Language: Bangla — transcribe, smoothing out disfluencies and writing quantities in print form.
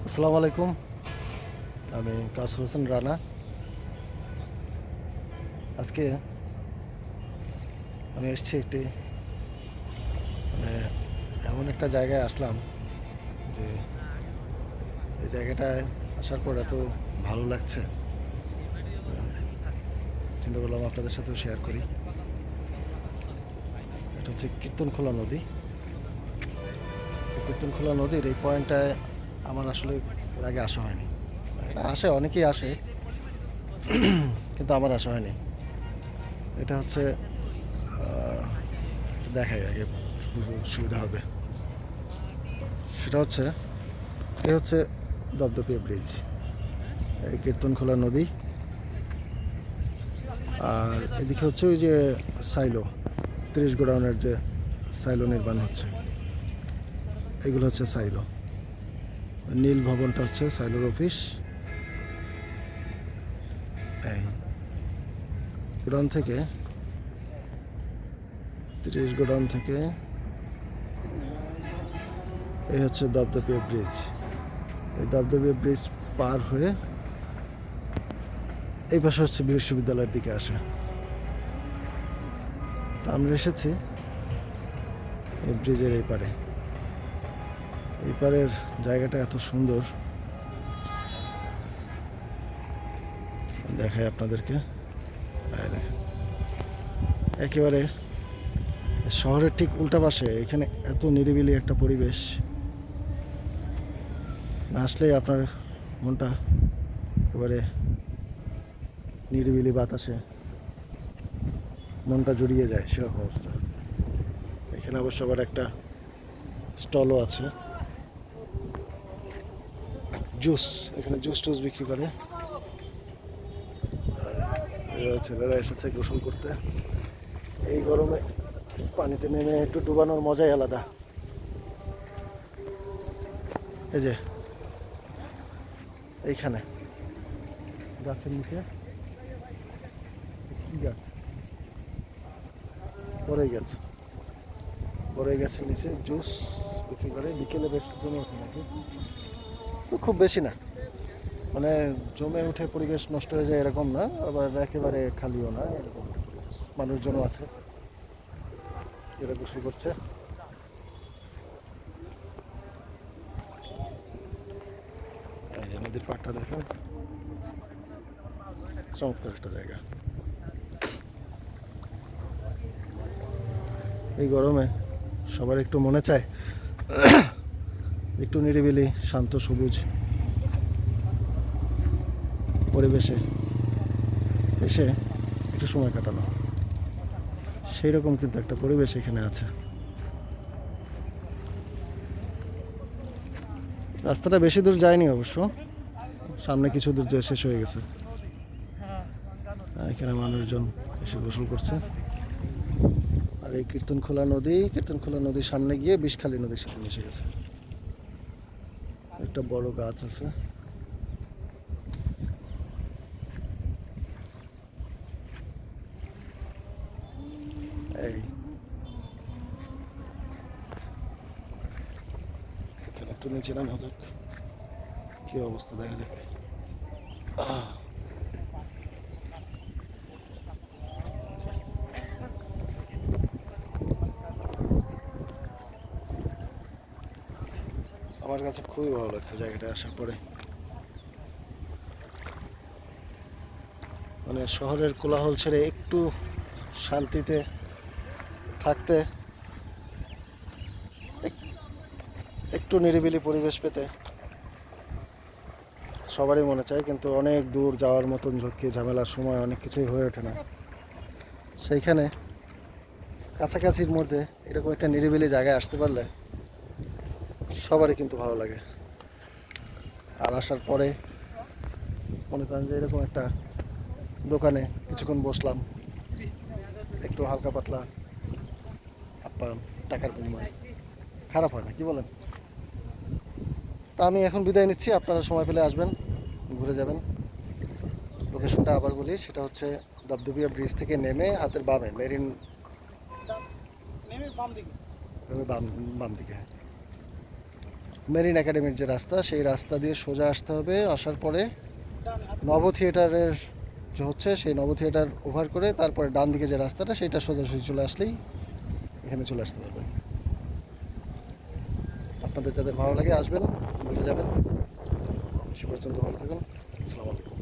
আসসালামু আলাইকুম। আমি কাসর হোসেন রানা। আজকে আমি এসেছি একটি মানে এমন একটা জায়গায় আসলাম যে এই জায়গাটায় আসার পর এত ভালো লাগছে, চিন্তা করলাম আপনাদের সাথেও শেয়ার করি। এটা হচ্ছে কীর্তনখোলা নদী। তো কীর্তনখোলা নদীর এই পয়েন্টটায় আমার আসলে এর আগে আসা হয়নি। এটা আসে, অনেকেই আসে, কিন্তু আমার আসা হয়নি। এটা হচ্ছে দেখাই আগে, সুবিধা হবে। সেটা হচ্ছে হচ্ছে দপদপিয়া ব্রিজ, এই কীর্তনখোলা নদী। আর এদিকে হচ্ছে ওই যে সাইলো 30 গোডাউনের যে সাইলো নির্মাণ হচ্ছে, এগুলো হচ্ছে সাইলো। নীল ভবনটা হচ্ছে সাইলোর অফিস। এই গোডাউন থেকে 30 গোডাউন থেকে এই হচ্ছে দপদপিয়া ব্রিজ। এই দপদপিয়া ব্রিজ পার হয়ে এই পাশে হচ্ছে বিশ্ববিদ্যালয়ের দিকে আসে। তা আমরা এসেছি এই ব্রিজের এই পারে। এই পারের জায়গাটা এত সুন্দর, দেখাই আপনাদেরকে। একেবারে শহরের ঠিক উল্টা পাশে এখানে এত নিরিবিলি একটা পরিবেশ, না আসলেই আপনার মনটা একেবারে নিরিবিলি বাতাসে মনটা জড়িয়ে যায়, সেরকম অবস্থা। এখানে অবশ্য আবার একটা স্টলও আছে, জুস। এখানে জুস টুস বিক্রি করে। ছেলেরা এসেছে গোসল করতে। এই গরমে পানিতে নেমে একটু ডুবানোর মজাই আলাদা। এই যে এইখানে গাছের নিচে কি গাছ, বড়ই গাছ, বড়ই গাছের নিচে জুস বিক্রি করে। বিকেলে বেশ জমে ওঠে নাকি, তো খুব বেশি না, মানে জমে উঠে পরিবেশ নষ্ট হয়ে যায় এরকম না, আবার একেবারে খালিও না, এরকম একটা পরিবেশ। মানুষজনও আছে, এরা গোসল করছে। এই যে নদীর পাড়টা দেখেন, চমৎকার একটা জায়গা। এই গরমে সবার একটু মনে চায় একটু নিরিবিলি শান্ত সবুজ পরিবেশে এসে একটু সময় কাটানো, সেই রকম কিন্তু একটা পরিবেশ এখানে আছে। রাস্তাটা বেশি দূর যায়নি অবশ্য, সামনে কিছু দূর যে শেষ হয়ে গেছে। এখানে মানুষজন এসে গোসল করছে। আর এই কীর্তনখোলা নদীর সামনে গিয়ে বিষখালী নদীর সাথে মিশে গেছে। একটা বড় গাছ আছে। এই এখানে একটু নিচে নামা যাক, কি অবস্থা দেখা যাক। আমার কাছে খুবই ভালো লাগছে জায়গাটা আসার পরে। মানে শহরের কোলাহল ছেড়ে একটু শান্তিতে থাকতে, একটু নিরিবিলি পরিবেশ পেতে সবারই মনে চায়, কিন্তু অনেক দূর যাওয়ার মতন ঝক্কি ঝামেলার সময় অনেক কিছুই হয়ে ওঠে না। সেইখানে কাছাকাছির মধ্যে এরকম একটা নিরিবিলি জায়গায় আসতে পারলে সবারই কিন্তু ভালো লাগে। আর আসার পরে মনে করেন যে এরকম একটা দোকানে কিছুক্ষণ বসলাম, একটু হালকা পাতলা আপ্যায়ন, টাকার বিনিময়ে খারাপ হয় না, কি বলেন? তা আমি এখন বিদায় নিচ্ছি, আপনারা সময় পেলে আসবেন, ঘুরে যাবেন। লোকেশনটা আবার বলি, সেটা হচ্ছে দপদপিয়া ব্রিজ থেকে নেমে হাতের বামে মেরিন, বাম বাম দিকে। মেরিন একাডেমির যে রাস্তা, সেই রাস্তা দিয়ে সোজা আসতে হবে। আসার পরে নব থিয়েটারের যে হচ্ছে, সেই নব থিয়েটার ওভার করে তারপরে ডান দিকে যে রাস্তাটা, সেটা সোজাসুজি চলে আসলেই এখানে চলে আসতে পারবেন। আপনাদের যাদের ভালো লাগে আসবেন, ঘুরে যাবেন। সে পর্যন্ত ভালো থাকুন। আসসালামু আলাইকুম।